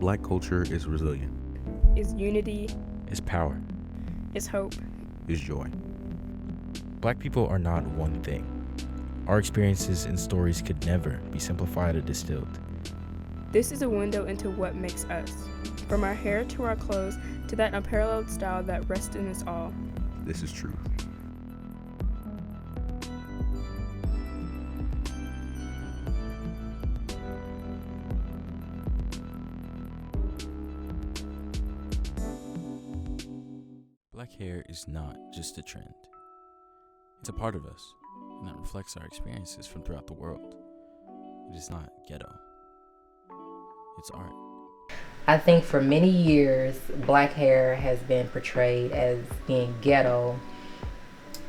Black culture is resilient, is unity, is power, is hope, is joy. Black people are not one thing. Our experiences and stories could never be simplified or distilled. This is a window into what makes us, from our hair to our clothes to that unparalleled style that rests in us all. This is truth. Black hair is not just a trend. It's a part of us, and that reflects our experiences from throughout the world. It is not ghetto. It's art. I think for many years, black hair has been portrayed as being ghetto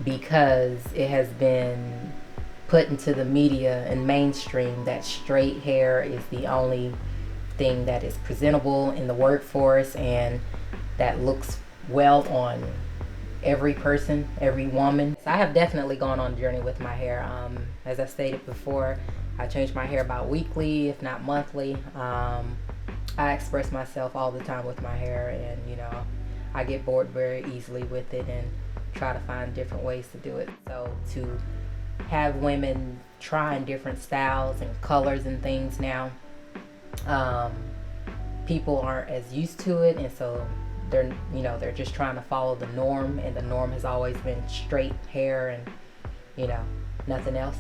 because it has been put into the media and mainstream that straight hair is the only thing that is presentable in the workforce and that looks well on every person, every woman. So I have definitely gone on a journey with my hair. As I stated before, I change my hair about weekly, if not monthly. I express myself all the time with my hair, and I get bored very easily with it and try to find different ways to do it. So to have women trying different styles and colors and things now, people aren't as used to it, and so they're just trying to follow the norm, and the norm has always been straight hair and nothing else.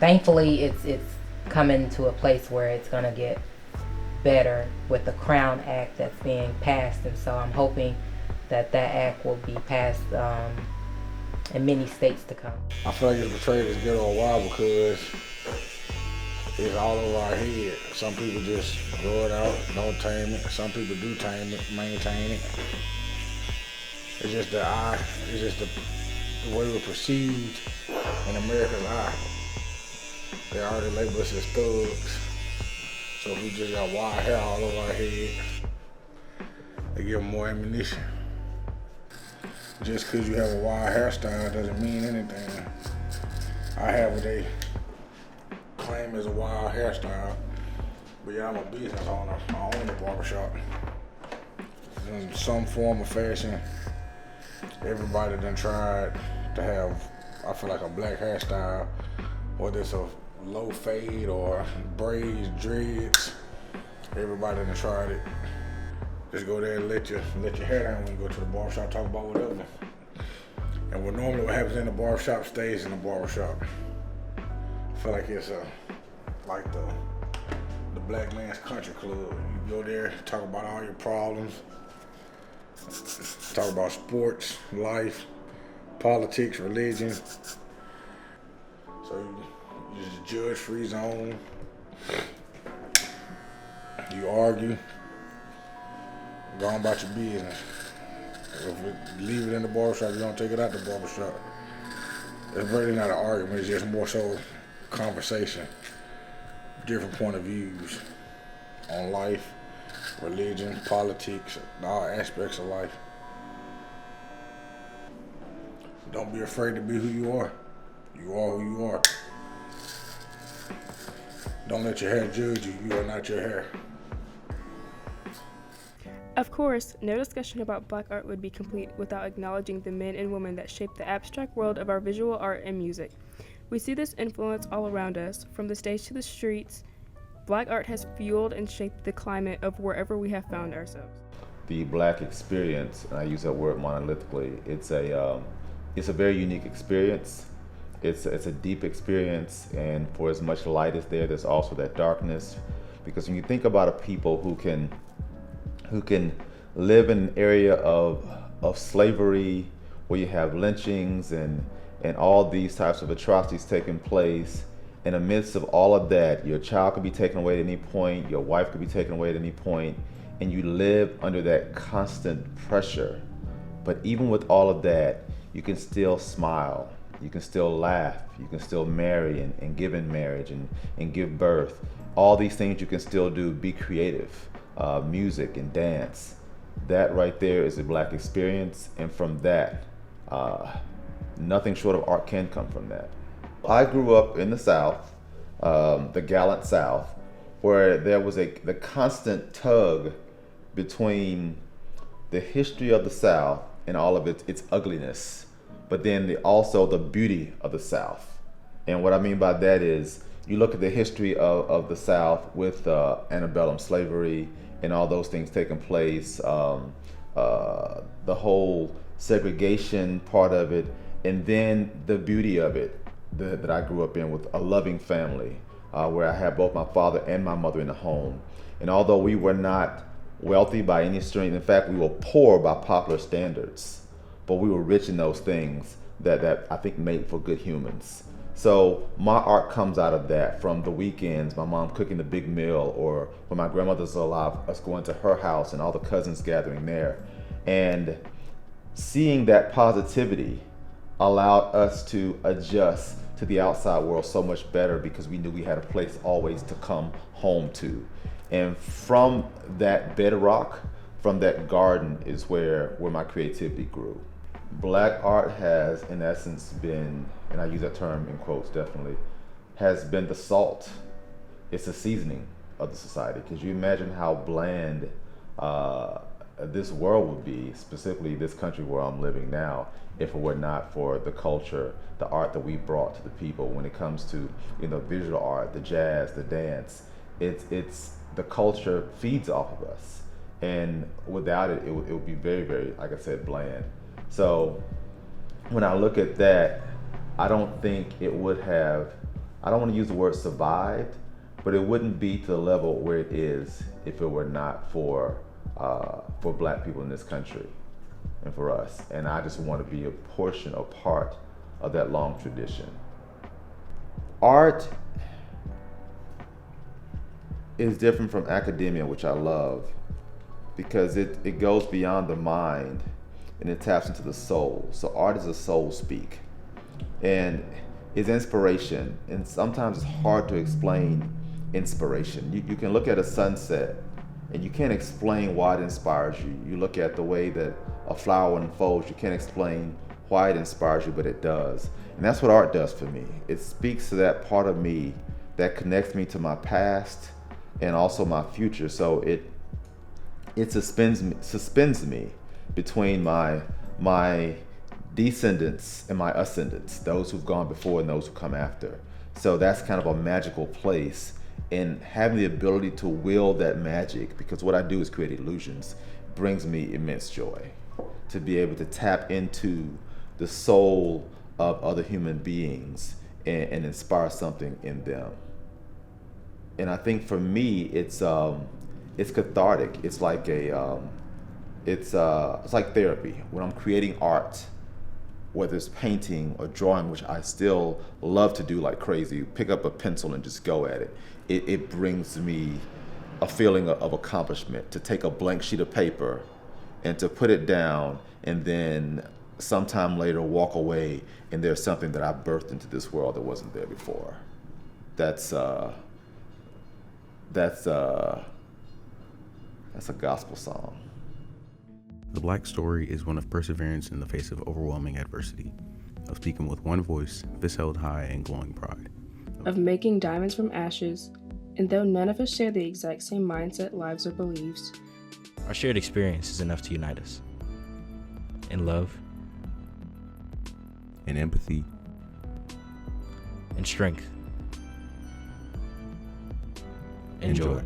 Thankfully it's coming to a place where it's gonna get better with the Crown Act that's being passed, and so I'm hoping that act will be passed in many states to come. I feel like it's portrayed as ghetto a while because it's all over our head. Some people just grow it out, don't tame it. Some people do tame it, maintain it. It's just the way we're perceived in America's eye. They already label us as thugs. So if we just got wild hair all over our head, they give them more ammunition. Just because you have a wild hairstyle doesn't mean anything. I have what they claim as a wild hairstyle, but yeah, I'm a business owner. I own a barbershop. In some form of fashion, everybody done tried to have, I feel like, a black hairstyle, whether it's a low fade or braids, dreads. Everybody done tried it. Just go there and let your hair down when you go to the barbershop, talk about whatever. And what happens in the barbershop stays in the barbershop. I feel like it's like the black man's country club. You go there, talk about all your problems, talk about sports, life, politics, religion. So you just judge-free zone. You argue. Go on about your business. Leave it in the barbershop, you don't take it out the barbershop. It's really not an argument, it's just more so conversation. Different point of views on life, religion, politics, all aspects of life. Don't be afraid to be who you are. You are who you are. Don't let your hair judge you. You are not your hair. Of course, no discussion about Black art would be complete without acknowledging the men and women that shape the abstract world of our visual art and music. We see this influence all around us, from the stage to the streets. Black art has fueled and shaped the climate of wherever we have found ourselves. The Black experience, and I use that word monolithically, it's a very unique experience. It's a deep experience, and for as much light as there's also that darkness. Because when you think about a people who can live in an area of slavery, where you have lynchings and all these types of atrocities taking place, in the midst of all of that, your child could be taken away at any point, your wife could be taken away at any point, and you live under that constant pressure. But even with all of that, you can still smile, you can still laugh, you can still marry and give in marriage and give birth. All these things you can still do, be creative, music and dance. That right there is a Black experience, and from that, nothing short of art can come from that. I grew up in the South, the gallant South, where there was the constant tug between the history of the South and all of its ugliness, but then also the beauty of the South. And what I mean by that is, you look at the history of the South with antebellum slavery and all those things taking place, the whole segregation part of it, and then the beauty of it that I grew up in with a loving family, where I had both my father and my mother in the home. And although we were not wealthy by any stretch, in fact, we were poor by popular standards, but we were rich in those things that I think made for good humans. So my art comes out of that, from the weekends, my mom cooking the big meal, or when my grandmother's alive, us going to her house and all the cousins gathering there. And seeing that positivity allowed us to adjust to the outside world so much better, because we knew we had a place always to come home to. And from that bedrock, from that garden, is where my creativity grew. Black art has, in essence, been, and I use that term in quotes definitely, has been the salt. It's the seasoning of the society. Because you imagine how bland this world would be, specifically this country where I'm living now, if it were not for the culture, the art that we brought to the people. When it comes to, visual art, the jazz, the dance, it's the culture feeds off of us, and without it, it would be very, very, like I said, bland. So when I look at that, I don't think it would have, I don't want to use the word survived, but it wouldn't be to the level where it is if it were not for Black people in this country and for us. And I just want to be a portion, a part of that long tradition. Art is different from academia, which I love, because it goes beyond the mind and it taps into the soul. So art is a soul speak, and it's inspiration. And sometimes it's hard to explain inspiration. You can look at a sunset and you can't explain why it inspires you. You look at the way that a flower unfolds, you can't explain why it inspires you, but it does. And that's what art does for me. It speaks to that part of me that connects me to my past and also my future. So it suspends me between my descendants and my ascendants, those who've gone before and those who come after. So that's kind of a magical place, and having the ability to wield that magic, because what I do is create illusions, brings me immense joy. To be able to tap into the soul of other human beings and inspire something in them. And I think for me, it's cathartic. It's like it's like therapy. When I'm creating art, whether it's painting or drawing, which I still love to do like crazy, pick up a pencil and just go at it. It brings me a feeling of accomplishment, to take a blank sheet of paper and to put it down, and then sometime later walk away and there's something that I birthed into this world that wasn't there before. That's a gospel song. The Black story is one of perseverance in the face of overwhelming adversity, of speaking with one voice, fist held high and glowing pride, of making diamonds from ashes, and though none of us share the exact same mindset, lives, or beliefs, our shared experience is enough to unite us. In love, in empathy, in strength, and joy.